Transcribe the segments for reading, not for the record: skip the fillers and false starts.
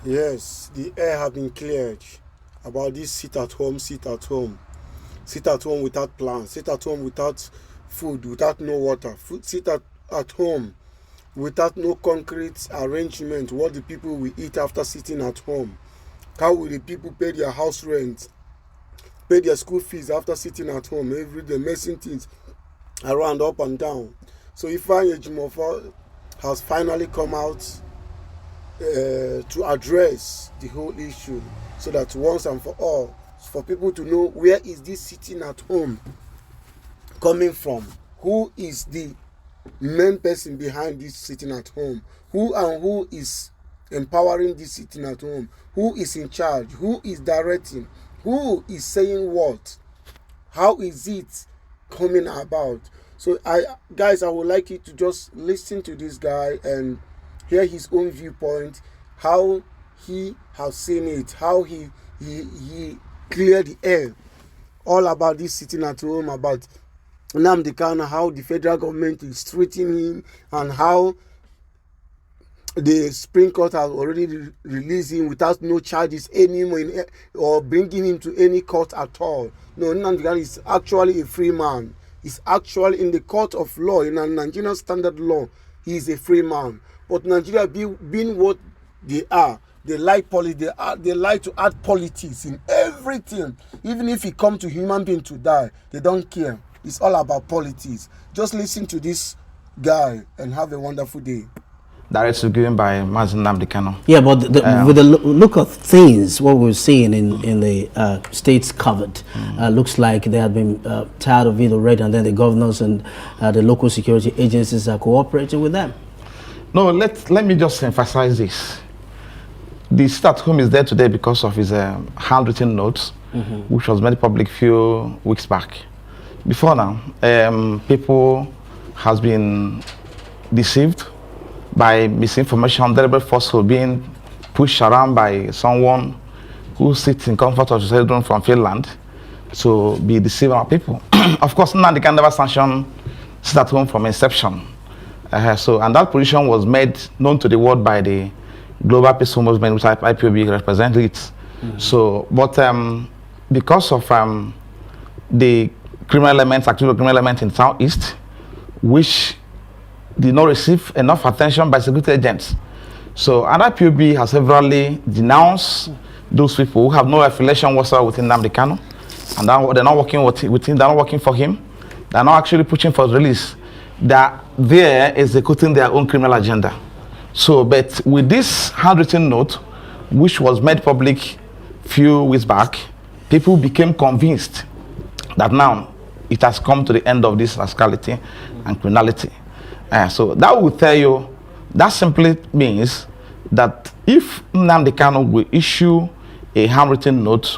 Yes, the air have been cleared about this sit at home, sit at home. Sit at home without plans, sit at home without food, without no water, sit at home without no concrete arrangement. What the people will eat after sitting at home? How will the people pay their house rent, pay their school fees after sitting at home every day, messing things around up and down? So Ifeanyi Ejimofor has finally come out to address the whole issue, so that once and for all, for people to know where is this sitting at home coming from, who is the main person behind this sitting at home, who is empowering this sitting at home, who is in charge, who is directing, who is saying what, how is it coming about. So I would like you to just listen to this guy and hear his own viewpoint, how he has seen it, how he cleared the air all about this sitting at home, about Nnamdi Kanu, how the federal government is treating him, and how the Supreme Court has already released him without no charges anymore, or bringing him to any court at all. No, Nnamdi Kanu is actually a free man. He's actually in the court of law, in a Nigerian standard law, he is a free man. But Nigeria being what they are, they like politics. They like to add politics in everything. Even if it comes to human being to die, they don't care. It's all about politics. Just listen to this guy and have a wonderful day. Directive given by Mazen Nnamdi Kanu. Yeah, but with the look of things, what we're seeing in the states covered, looks like they have been tired of it already, and then the governors and the local security agencies are cooperating with them. No, let me just emphasize this. The sit at home is there today because of his handwritten notes, which was made public few weeks back. Before now, people has been deceived by misinformation, deliberate falsehood being pushed around by someone who sits in comfort of his bedroom from Finland to be deceiving our people. Of course, Nnamdi can never sanction sit at home from inception. And that position was made known to the world by the Global Peaceful Movement, which IPOB represents it. So, but because of the criminal elements, active criminal elements in Southeast, which did not receive enough attention by security agents. So, IPOB has severally denounced those people who have no affiliation whatsoever with Nnamdi Kanu, and they're not working with him, they're not working for him, they're not actually pushing for his release. They're there executing their own criminal agenda. So, but with this handwritten note, which was made public few weeks back, people became convinced that now it has come to the end of this rascality and criminality. So that will tell you, that simply means that if Nnamdi Kanu will issue a handwritten note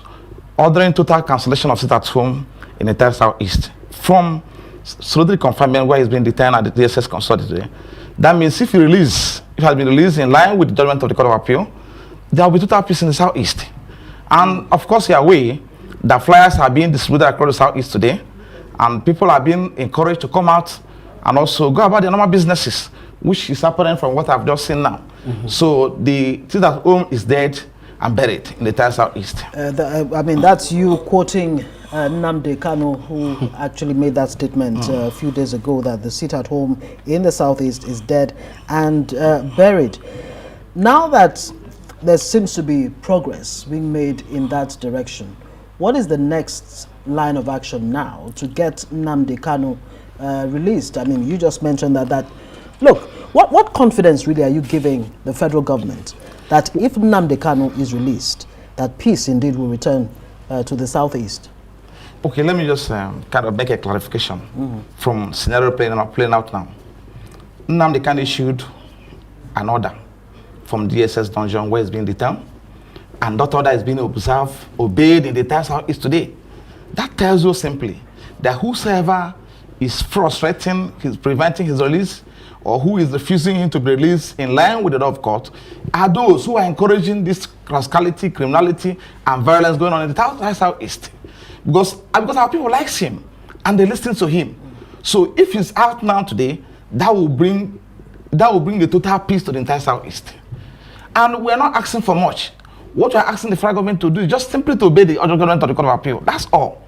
ordering total cancellation of sit at home in the entire Southeast from solidly confirming where he's been detained at the DSS consultancy, that means if he has been released in line with the judgment of the Court of Appeal, there will be total peace in the Southeast. And of course, you're aware that flyers are being distributed across the Southeast today, and people are being encouraged to come out and also go about their normal businesses, which is happening from what I've just seen now. So the sit at home is dead and buried in the entire Southeast. I mean, that's you quoting Nnamdi Kanu, who actually made that statement a few days ago, that the sit at home in the Southeast is dead and buried. Now that there seems to be progress being made in that direction, what is the next line of action now to get Nnamdi Kanu released? I mean, you just mentioned that look, what confidence really are you giving the federal government that if Nnamdi Kanu is released, that peace indeed will return to the Southeast? Okay, let me just kind of make a clarification from scenario playing out now. Nnamdi Kanu issued an order from DSS dungeon where he's being detained, and that order is being obeyed in the entire Southeast today. That tells you simply that whosoever is frustrating, preventing his release, or who is refusing him to be released in line with the law of court, are those who are encouraging this rascality, criminality, and violence going on in the entire Southeast. Because our people likes him and they listen to him. So if he's out now today, that will bring the total peace to the entire Southeast. And we're not asking for much. What we're asking the federal government to do is just simply to obey the order of the Court of Appeal. That's all.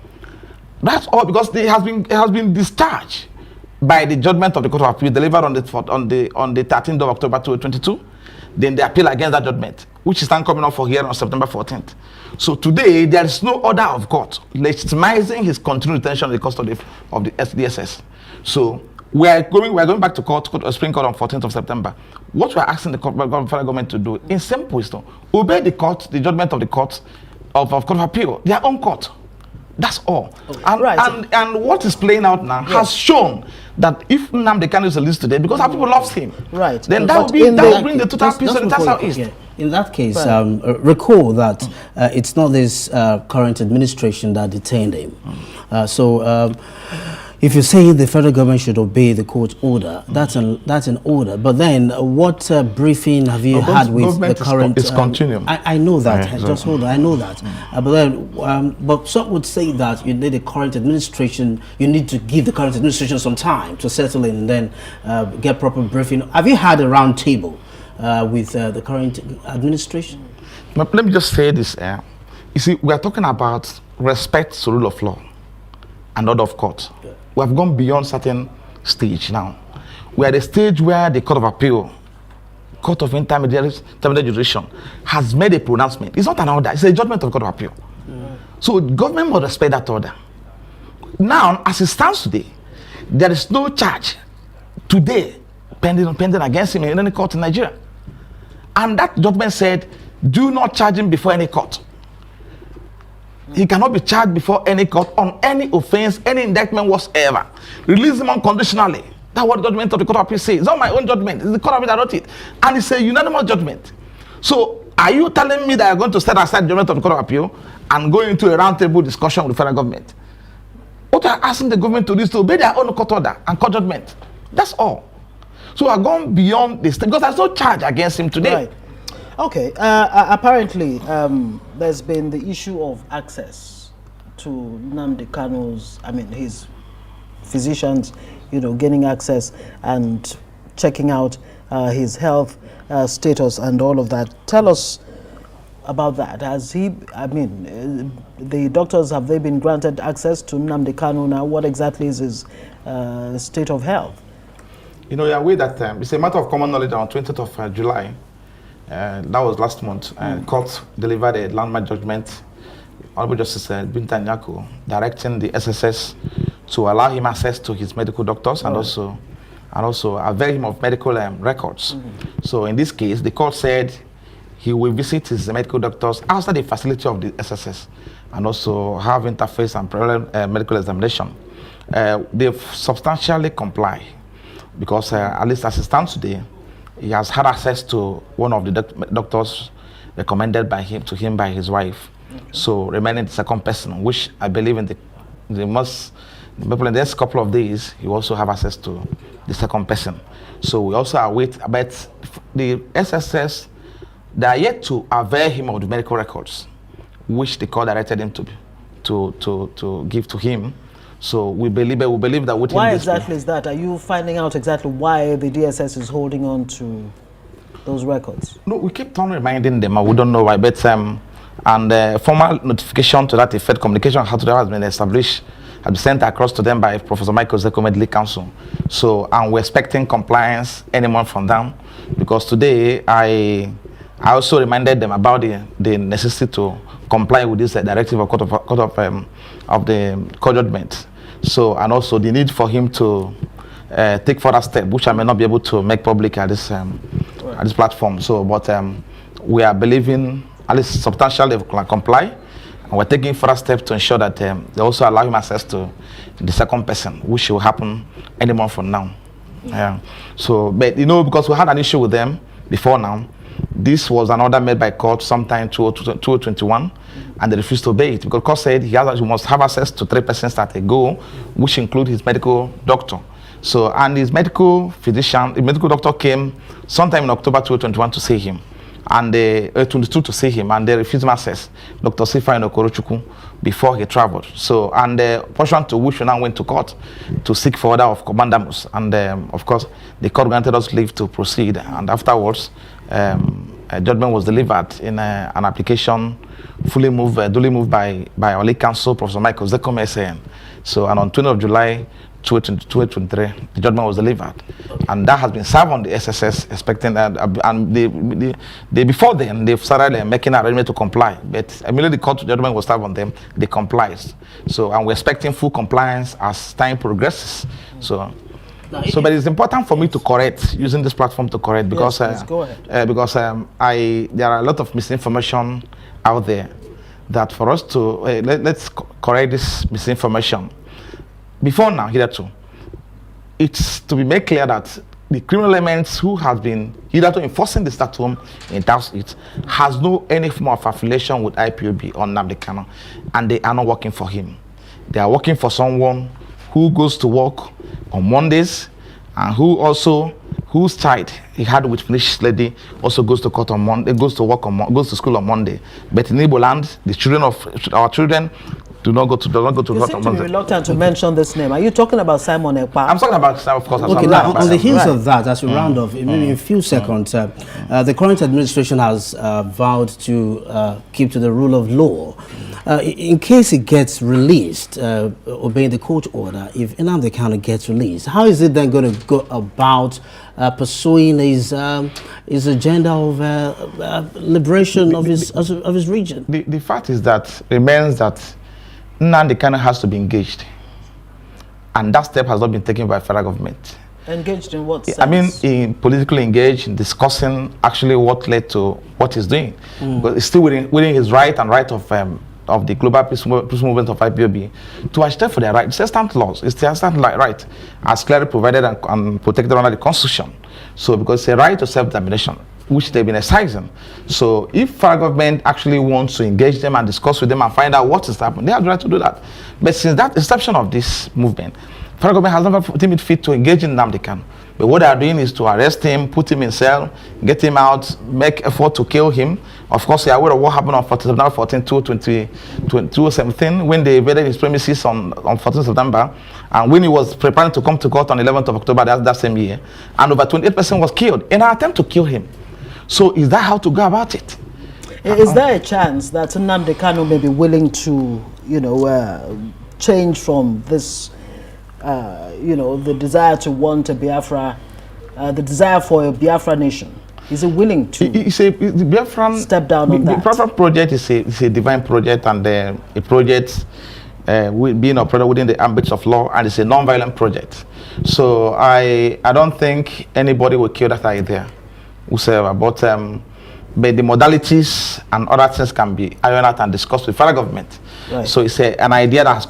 That's all, because it has been discharged by the judgment of the Court of Appeal delivered on the 13th of October 2022. Then they appeal against that judgment, which is now coming up for hearing on September 14th. So today there is no order of court legitimizing his continued detention in the custody of the SDSS. So we are going back to court, Supreme Court on 14th of September. What we are asking the federal government to do, in simple wisdom, obey the court, the judgment of the court of Court of Appeal, their own court. That's all. Okay. And what is playing out now has shown that if Nnamdi Kanu is released today, because our people loves him, right? Then that will bring the total peace of the Southeast. Yeah. In that case, recall that it's not this current administration that detained him. If you're saying the federal government should obey the court order, that's an order. But then, what briefing have you had with the current? It's continuing. I know that. Just hold on. I know that. But then, but some would say that you need the current administration. You need to give the current administration some time to settle in and then get proper briefing. Have you had a round table with the current administration? But let me just say this. You see, we are talking about respect to rule of law and order of court. Yeah. We have gone beyond certain stage now. We are at the stage where the Court of Appeal, Court of Intermediate Jurisdiction, has made a pronouncement. It's not an order, it's a judgment of the Court of Appeal. Yeah. So government must respect that order. Now, as it stands today, there is no charge today pending against him in any court in Nigeria. And that judgment said, do not charge him before any court. He cannot be charged before any court on any offense, any indictment whatsoever. Release him unconditionally. That's what the judgment of the Court of Appeal says. It's not my own judgment. It's the Court of Appeal that wrote it. And it's a unanimous judgment. So are you telling me that you're going to set aside the judgment of the Court of Appeal and go into a roundtable discussion with the federal government? What I'm asking the government to do is to obey their own court order and court judgment. That's all. So we're going beyond this because there's no charge against him today. Right. Okay, apparently there's been the issue of access to Nnamdi Kanu's, his physicians, gaining access and checking out his health status and all of that. Tell us about that. Has he, the doctors, have they been granted access to Nnamdi Kanu now? What exactly is his state of health? You're aware that it's a matter of common knowledge on 20th of July. That was last month. Court delivered a landmark judgment, Honorable Justice Binta Nyako, directing the SSS to allow him access to his medical doctors and also avail him of medical records. So in this case, the court said he will visit his medical doctors outside the facility of the SSS and also have interface and medical examination. They substantially comply because at least as it stands today, he has had access to one of the doctors recommended by him by his wife. Okay. So remaining the second person, which I believe in the next couple of days, he will also have access to the second person. So we also await about the SSS. They are yet to avail him of the medical records, which the court directed him to give to him. So we believe that with why exactly is that? Are you finding out exactly why the DSS is holding on to those records? No, we keep on reminding them, and we don't know why. But formal notification to that effect, communication has been established, has been sent across to them by Professor Michael Zeko, Medley Council. So, and we're expecting compliance any month from them, because today I also reminded them about the necessity to comply with this directive of the court judgment. So, and also the need for him to take further steps, which I may not be able to make public at this platform. So, but we are believing at least substantially comply, and we're taking further steps to ensure that they also allow him access to the second person, which will happen any month from now. So, but because we had an issue with them before now. This was an order made by court sometime 2021, and they refused to obey it because court said he must have access to 3 persons at a go, which include his medical doctor. So, and his medical doctor came sometime in October 2021 to see him, and they 22 to see him, and they refused him access, Dr. Sifa Okorochukwu, before he traveled. So, and the portion to which we now went to court to seek for order of commandamus, and of course, the court granted us leave to proceed, and afterwards, judgment was delivered in an application duly moved by our lead counsel, Professor Michael Zekom SAN. So, and on 20th of July 2023, the judgment was delivered, and that has been served on the SSS, expecting that, and they before then they've started making an arrangement to comply. But immediately the court judgment was served on them, they complied. So, and we're expecting full compliance as time progresses. So. But it's important for me to correct, using this platform to correct, because yes, go ahead. Because there are a lot of misinformation out there that for us to let's correct this misinformation. Before now, hitherto, it's to be made clear that the criminal elements who have been hitherto enforcing the statute home in South East has no any form of affiliation with IPOB or Nnamdi Kanu, and they are not working for him. They are working for someone who goes to work on Mondays, and whose child he had with Finnish lady also goes to court on Monday, goes to school on Monday. But in Igbo land, the children of our children do not go to court You on seem to be Monday. reluctant to mention this name. Are you talking about Simon Ekpa? I'm talking about, of course. Okay, now on the heels of that, as we round off, maybe in a few seconds, the current administration has vowed to keep to the rule of law. In case it gets released, obeying the court order, if Nnamdi Kanu gets released, how is it then going to go about pursuing his agenda of liberation of his region? The fact is that remains that Nnamdi Kanu has to be engaged, and that step has not been taken by federal government. Engaged in what sense? I mean, in politically engaged, in discussing actually what led to what he's doing, but it's still within his right and right of the global peace movement of IPOB to agite for their right. It's a stand laws. It's a stand right, as clearly provided and protected under the Constitution. So, because it's a right to self-determination, which they've been exercising. So, if federal government actually wants to engage them and discuss with them and find out what is happening, they have the right to do that. But since that inception of this movement, federal government has never deemed it fit to engage in Nnamdi Kanu. But what they are doing is to arrest him, put him in cell, get him out, make effort to kill him. Of course, they are aware of what happened on September 14, 2017, when they invaded his premises on 14 September, and when he was preparing to come to court on 11th of October that same year, and over 28% was killed in an attempt to kill him. So is that how to go about it? Is there a chance that Nnamdi Kanu may be willing to, change from this, the desire to want a Biafra, the desire for a Biafra nation? Is he willing to the Biafran, step down on that? The Biafra project is a divine project, and a project being operated within the ambits of law, and it's a non-violent project. So I don't think anybody will kill that idea whatsoever. But the modalities and other things can be ironed out and discussed with federal government. Right. So it's an idea that has